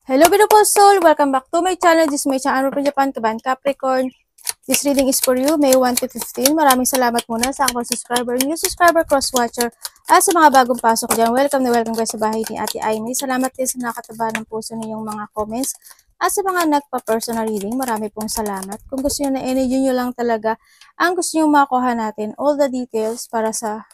Hello beautiful soul! Welcome back to my channel. This is my channel from Japan, Kaban Capricorn. This reading is for you, May 1 to 15. Maraming salamat muna sa akong subscriber, new subscriber, cross-watcher, at sa mga bagong pasok dyan. Welcome na welcome kayo sa bahay ni Ate Aimee. Salamat din sa nakataba ng puso ninyong mga comments. At sa mga nagpa-personal reading, marami pong salamat. Kung gusto nyo na energy nyo lang talaga, ang gusto nyo makuha natin, all the details para sa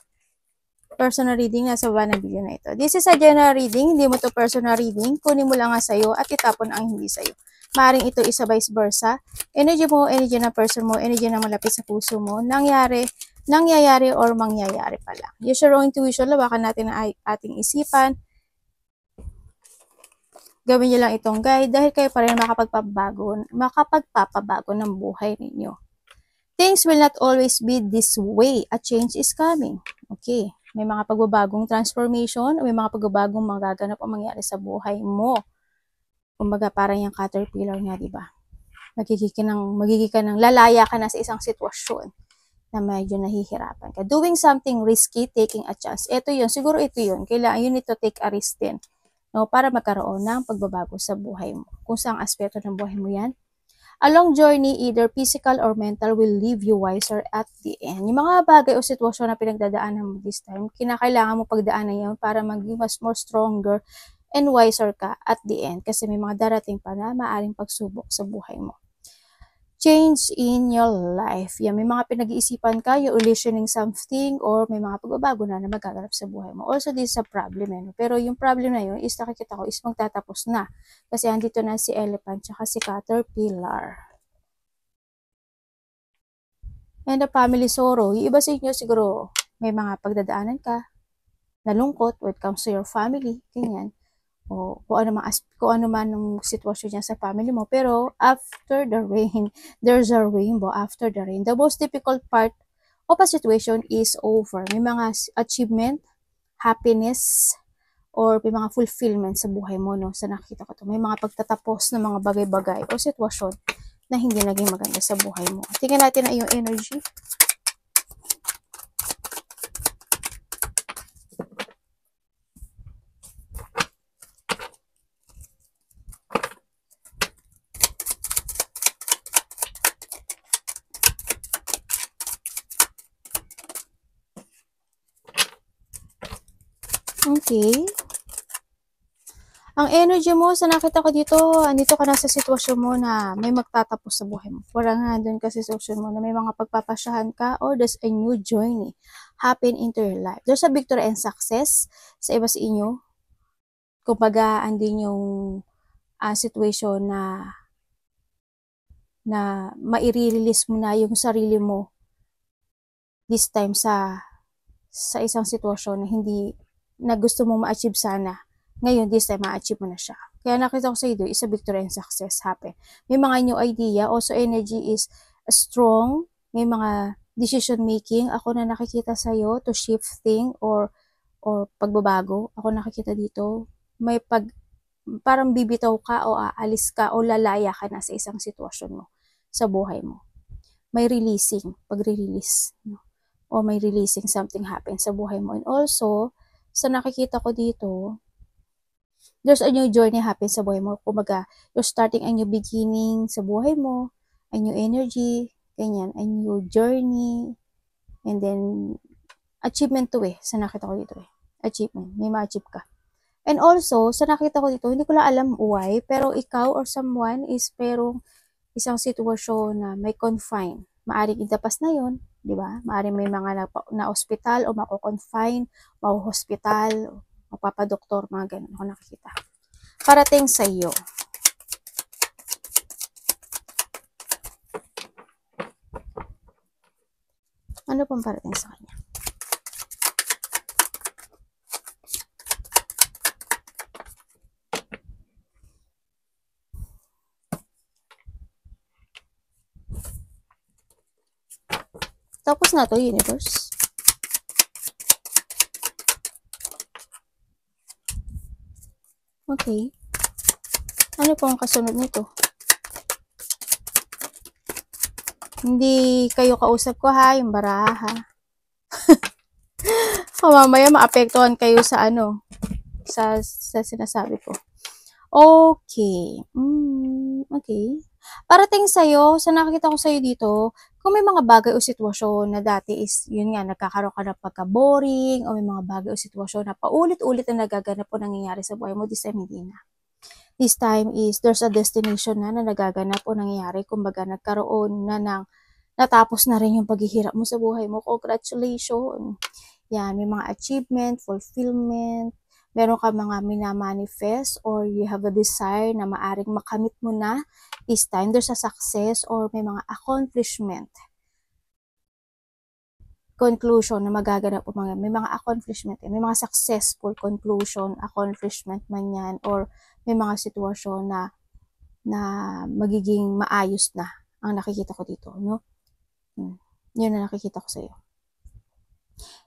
personal reading nasa baba ng video na ito. This is a general reading, hindi mo to personal reading. Kunin mo lang nga sa'yo at itapon ang hindi sa'yo. Maaring ito isa vice versa. Energy mo, energy ng person mo, energy na malapit sa puso mo, nangyayari or mangyayari pa lang. Use your own intuition, lawakan natin ang ating isipan. Gawin nyo lang itong guide dahil kayo pa rin makapagpapabago ng buhay ninyo. Things will not always be this way. A change is coming. Okay. May mga pagbabagong transformation, may mga pagbabagong magaganap o mangyari sa buhay mo. Kumbaga parang yung caterpillar nga, di ba? Magiging ka ng lalaya ka na sa isang sitwasyon na medyo nahihirapan ka. Doing something risky, taking a chance. Ito yun, siguro ito yun. Kailangan you need to take a risk din. No? Para magkaroon ng pagbabago sa buhay mo. Kung saang aspeto ng buhay mo yan. A long journey, either physical or mental, will leave you wiser at the end. Yung mga bagay o sitwasyon na pinagdadaanan mo this time, kinakailangan mo pagdaanan yun para maging mas more stronger and wiser ka at the end. Kasi may mga darating pa na maaaring pagsubok sa buhay mo. Change in your life. Yan, may mga pinag-iisipan ka, you're illusioning something, or may mga pagbabago na magaganap sa buhay mo. Also, this is a problem. Pero yung problem na yun is nakikita ko is magtatapos na. Kasi andito na si elephant tsaka si caterpillar. And the family sorrow. Yung iba sa inyo siguro may mga pagdadaanan ka, nalungkot when it comes to your family, ganyan. O kung ano man ng sitwasyon niya sa family mo. Pero after the rain, there's a rainbow after the rain. The most difficult part of a situation is over. May mga achievement, happiness, or may mga fulfillment sa buhay mo, no? Sa nakita ko to. May mga pagtatapos ng mga bagay-bagay o sitwasyon na hindi naging maganda sa buhay mo. Tingnan natin na yung energy. Okay. Ang energy mo, sa nakita ko dito, andito ka na sa sitwasyon mo na may magtatapos sa buhay mo. Parang nandun ka sa sitwasyon mo na may mga pagpapasyahan ka or there's a new journey happen into your life. There's a victory and success sa iba sa inyo. Kumbaga, andin yung situation na maire-release mo na yung sarili mo this time sa isang sitwasyon na hindi na gusto mong ma-achieve sana. Ngayon, this time, ma-achieve mo na siya. Kaya nakita ko sa iyo, is a victory and success happen. May mga new idea. Also, energy is strong. May mga decision making. Ako na nakikita sa iyo to shifting or pagbabago. Ako nakikita dito. May parang bibitaw ka o aalis ka o lalaya ka na sa isang sitwasyon mo sa buhay mo. May releasing, pagre-release. No? O may releasing something happen sa buhay mo. And also, sa nakikita ko dito, there's a new journey happen sa buhay mo. Kumbaga, you're starting a new beginning sa buhay mo, a new energy, ganyan, a new journey, and then, achievement to sa nakita ko dito achievement, may ma-achieve ka. And also, sa nakita ko dito, hindi ko lang alam why, pero ikaw or someone is pero isang sitwasyon na may confine. Maaring intapas na yon, di ba? Maaring may mga na-hospital o mako-confine, mako-hospital, magpapadoktor, mga ganun ako nakikita. Parating sa iyo. Ano pang parating sa kanya? Tapos na to, universe. Okay. Ano po ang kasunod nito? Hindi kayo kausap ko ha, yung baraha. O mamaya maapektuhan kayo sa sa sinasabi ko. Okay. Okay. Parating sa'yo, sa nakikita ko sa'yo dito, kung may mga bagay o sitwasyon na dati is, yun nga, nagkakaroon ka ng pagka-boring, o may mga bagay o sitwasyon na paulit-ulit na nagaganap o nangyayari sa buhay mo, this time hindi na. This time is, there's a destination na nagaganap o nangyayari, kumbaga nagkaroon na ng, natapos na rin yung paghihirap mo sa buhay mo. Congratulations! Yan, may mga achievement, fulfillment, meron ka mga minamanifest or you have a desire na maaring makamit mo na. This time, there's a success or may mga accomplishment. Conclusion na magaganap o may mga accomplishment, may mga successful conclusion, accomplishment man yan, or may mga sitwasyon na magiging maayos na ang nakikita ko dito, no? Yun na nakikita ko sa iyo.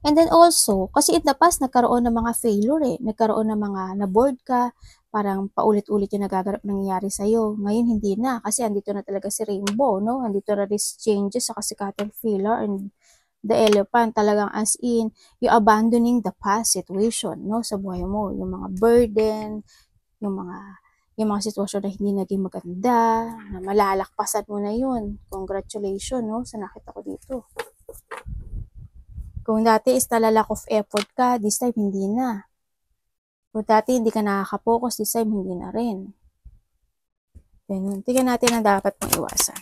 And then also, kasi in the past, nagkaroon ng mga failure Nagkaroon ng mga na-bored ka, parang paulit-ulit yung nagaganap nangyayari sa'yo. Ngayon, hindi na. Kasi andito na talaga si Rainbow, no? Andito na these changes sa si Caterpillar and the Elephant. Talagang as in, you abandoning the past situation, no? Sa buhay mo. Yung mga burden, yung mga sitwasyon na hindi naging maganda, na malalakpasan mo na yun. Congratulations, no? Sa nakita ko dito. Kung dati is lack of effort ka, this time hindi na. Kung dati hindi ka nakaka-focus, this time hindi na rin. Ganun. Tingnan natin ang dapat mong iwasan.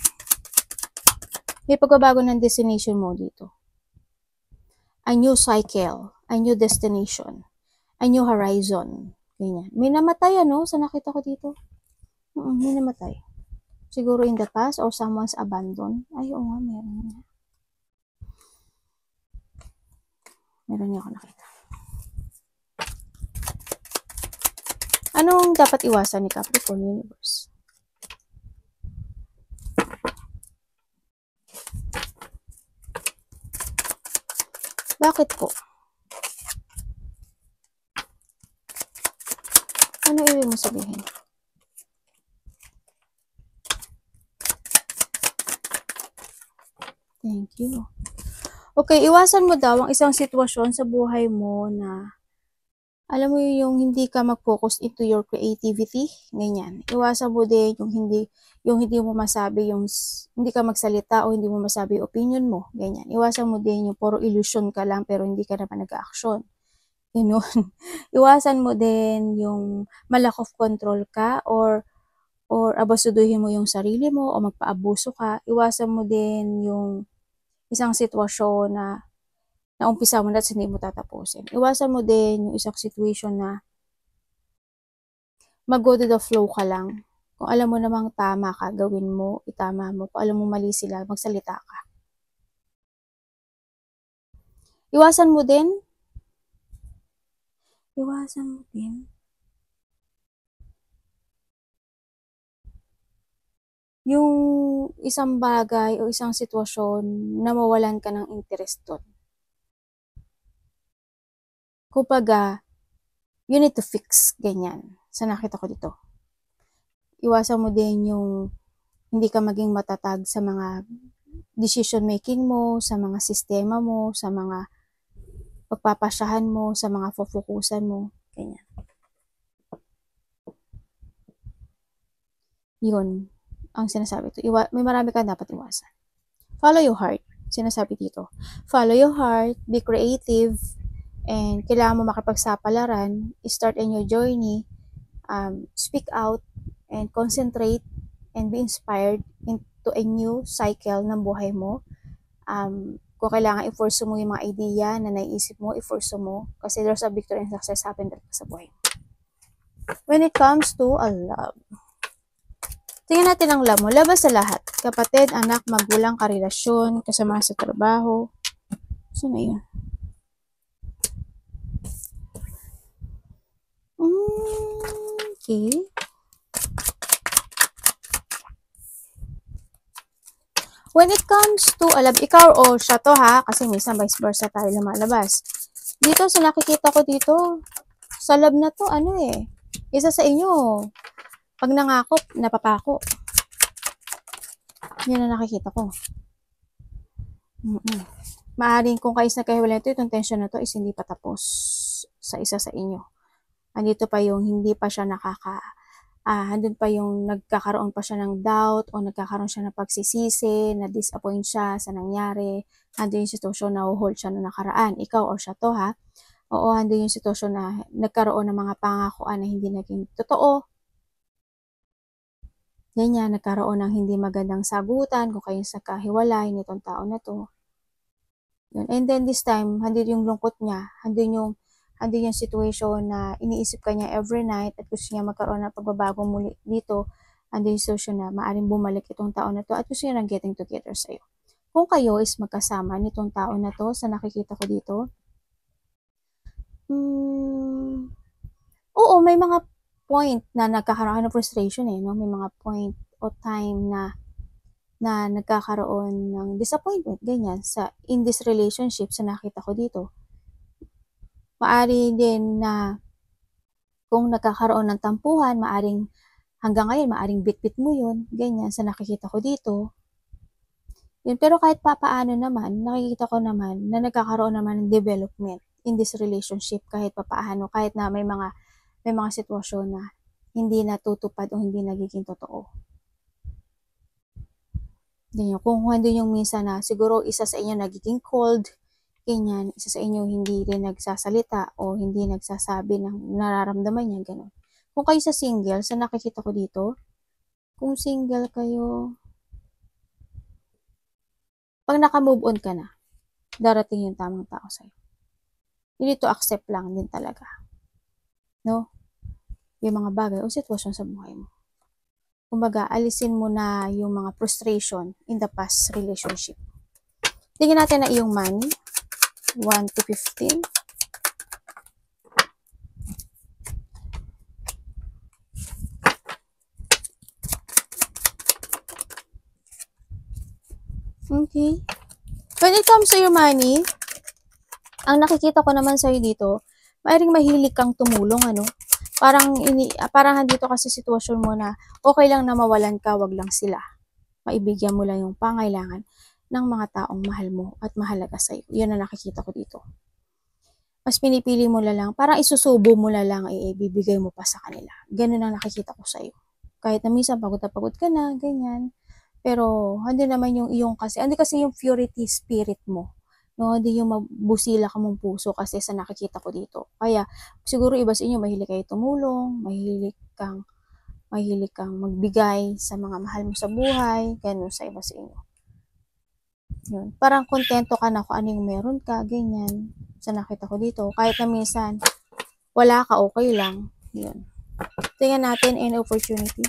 May pagbabago ng destination mo dito. A new cycle, a new destination, a new horizon. Ganyan. May namatay sa nakita ko dito. May namatay. Siguro in the past or someone's abandoned. Ay, oo nga, meron nga. Meron niya ako nakita. Anong dapat iwasan ni Capricorn Universe? Bakit po? Ano ibig mo sabihin? Thank you. Okay, iwasan mo daw ang isang sitwasyon sa buhay mo na alam mo yung hindi ka mag-focus into your creativity, ganyan. Iwasan mo din yung hindi mo masabi hindi ka magsalita o hindi mo masabi yung opinion mo, ganyan. Iwasan mo din yung puro illusion ka lang pero hindi ka naman nag-action. Ganun. Iwasan mo din yung lack of control ka or abasuduhin mo yung sarili mo o magpaabuso ka. Iwasan mo din yung isang sitwasyon na umpisa mo na at hindi mo tatapusin. Iwasan mo din yung isang situation na mag-go to the flow ka lang. Kung alam mo namang tama ka, gawin mo, itama mo. Kung alam mo mali sila, magsalita ka. Iwasan mo din yung isang bagay o isang sitwasyon na mawalan ka ng interest doon. Kumbaga, you need to fix, ganyan. Sa nakita ko dito. Iwasan mo din yung hindi ka maging matatag sa mga decision making mo, sa mga sistema mo, sa mga pagpapasyahan mo, sa mga focusan mo, ganyan. Yun ang sinasabi ito. May marami kang dapat iwasan. Follow your heart. Sinasabi dito. Follow your heart, be creative, and kailangan mo makipagsapalaran, start a new journey, speak out, and concentrate, and be inspired into a new cycle ng buhay mo. Kung kailangan i-force mo yung mga idea na naiisip mo, i-force mo, kasi there's a victory and success happen talaga sa buhay. When it comes to a love, tingnan natin ang love mo. Labas sa lahat. Kapatid, anak, magulang, karelasyon, kasama sa trabaho. Saan na yun? Okay. When it comes to love, ikaw o siya to ha, kasi minsan vice versa tayo lumalabas. Dito sa nakikita ko dito, sa love na to, isa sa inyo, pag nangako, napapako. Yan ang nakikita ko. Maaring kung kayo nagkahiwalay ito, itong tension na to is hindi pa tapos sa isa sa inyo. Andito pa yung hindi pa siya andun pa yung nagkakaroon pa siya ng doubt o nagkakaroon siya ng pagsisisi, na-disappoint siya sa nangyari, andun yung sitwasyon na hold siya na nakaraan, ikaw or siya to ha. Oo, andun yung sitwasyon na nagkaroon ng mga pangakuan na hindi naging totoo. Ganyan, nagkaroon ng hindi magandang sagutan kung kayong sa kahiwalay nitong tao na to. Yun. And then this time, andun yung lungkot niya, andun yung situation na iniisip ka niya every night at gusto niya magkaroon ng pagbabago muli dito, andun yung situation na maaaring bumalik itong tao na to at gusto niya ng getting together sa'yo. Kung kayo is magkasama nitong tao na to sa nakikita ko dito, oo, may mga point na nagkakaroon ng frustration no? May mga point o time na nagkakaroon ng disappointment, ganyan, in this relationship sa nakita ko dito. Maari din na kung nagkakaroon ng tampuhan, hanggang ngayon, maaring bit-bit mo yun, ganyan, sa nakikita ko dito. Yun, pero kahit papaano naman, nakikita ko naman na nagkakaroon naman ng development in this relationship kahit papaano, kahit na may mga sitwasyon na hindi natutupad o hindi nagiging totoo. Ganyan, kung andun yung minsan na siguro isa sa inyo nagiging cold, ganyan, isa sa inyo hindi rin nagsasalita o hindi nagsasabi ng nararamdaman niya, gano'n. Kung kayo sa single, sa nakikita ko dito, kung single kayo, pag naka-move on ka na, darating yung tamang tao sa'yo. You need to accept lang din talaga. No? Yung mga bagay o sitwasyon sa buhay mo. Kumbaga, alisin mo na yung mga frustration in the past relationship. Tingnan natin na iyong money. 1 to 15. Okay. When it comes to your money, ang nakikita ko naman sa'yo dito, maaaring mahilig kang tumulong, Parang dito kasi sitwasyon mo na okay lang na mawalan ka, wag lang sila. Maibigyan mo lang yung pangailangan ng mga taong mahal mo at mahalaga sa'yo. Yun ang nakikita ko dito. Mas pinipili mo lang, parang isusubo mo lang, ibibigay mo pa sa kanila. Ganun ang nakikita ko sa'yo. Kahit na minsan pagod ka na, ganyan. Pero hindi naman yung kasi yung purity spirit mo. No, hindi yung mabusila ka mong puso kasi sa nakikita ko dito. Kaya, siguro iba sa inyo, mahilig kayo tumulong, mahilig kang magbigay sa mga mahal mo sa buhay, ganun sa iba sa inyo. Yun. Parang kontento ka na kung ano yung meron ka, ganyan, sa nakita ko dito. Kahit na minsan, wala ka, okay lang. Yun. Tingnan natin an opportunity.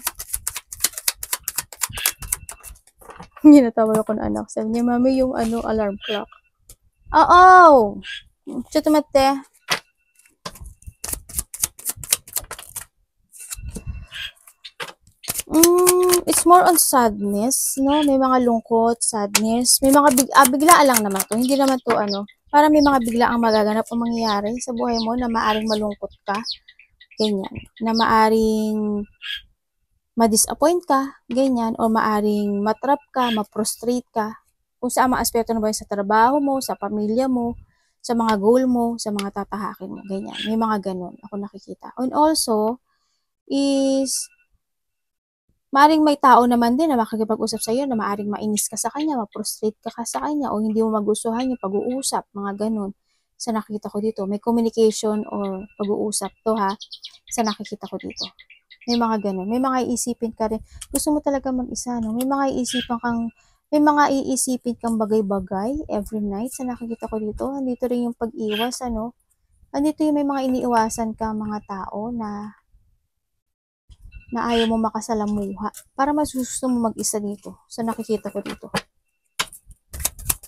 Hindi natawa ako ng anak. Sabi niya, mami, yung alarm clock. Oo! Chutumate. It's more on sadness, no? May mga lungkot, sadness. May mga biglaan lang naman to. Hindi naman to para may mga biglaang magaganap o mangyayari sa buhay mo na maaring malungkot ka. Ganyan. Na maaring ma-disappoint ka, ganyan, o maaring matrap ka, ma-frustrate ka. Kung sa mga aspeto na ba sa trabaho mo, sa pamilya mo, sa mga goal mo, sa mga tatahakin mo, ganyan. May mga ganun ako nakikita. And also, is, maaring may tao naman din na makikipag-usap sa iyo na maaring mainis ka sa kanya, ma-frustrate ka sa kanya, o hindi mo magustuhan yung pag-uusap, mga ganun. Sa nakikita ko dito, may communication or pag-uusap to ha, sa nakikita ko dito. May mga ganun. May mga iisipin ka rin. Gusto mo talaga mag-isa, no? May mga iisipin kang bagay-bagay every night sa nakikita ko dito. Andito rin yung pag-iwas, Andito yung may mga iniiwasan ka mga tao na ayaw mo makasalamuha. Para mas gusto mo mag-isa dito sa nakikita ko dito.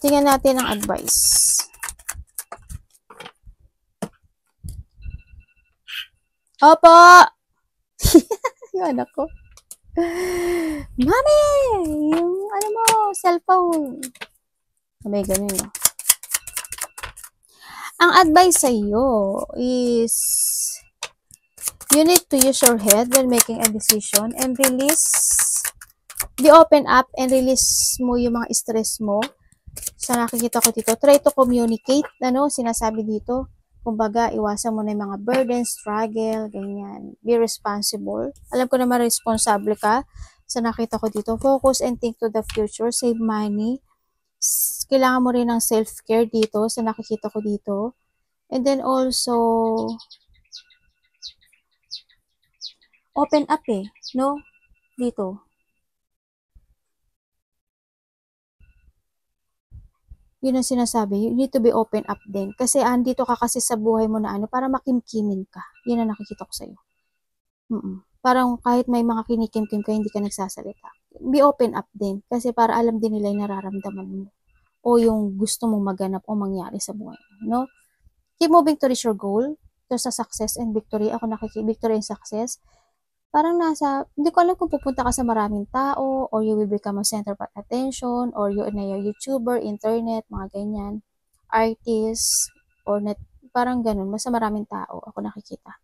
Tingnan natin ang advice. Opo! Yung anak ko. Mami! Yung cellphone. May ganun, no? Ang advice sa iyo is you need to use your head when making a decision and be open up and release mo yung mga stress mo. Sa nakikita ko dito, try to communicate, sinasabi dito. Kumbaga, iwasan mo na yung mga burden, struggle, ganyan. Be responsible. Alam ko naman responsable ka sa nakita ko dito. Focus and think to the future. Save money. Kailangan mo rin ng self-care dito sa nakikita ko dito. And then also, open up no? Dito. Yun ang sinasabi, you need to be open up din. Kasi andito ka kasi sa buhay mo na para makimkimin ka. Yun ang nakikita ko sa'yo. Parang kahit may mga kinikimkim ka, hindi ka nagsasalita. Be open up din. Kasi para alam din nila yung nararamdaman mo. O yung gusto mong maganap o mangyari sa buhay mo. No? Keep moving to reach your goal. To sa success and victory. Ako victory and success. Parang hindi ko alam kung pupunta ka sa maraming tao, or you will become a center of attention, or you're na YouTuber, internet, mga ganyan, artist, or parang ganun, mas maraming tao, ako nakikita.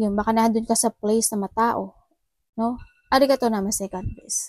Yun, baka nandun ka sa place na matao, no? Arigato namaste, God bless.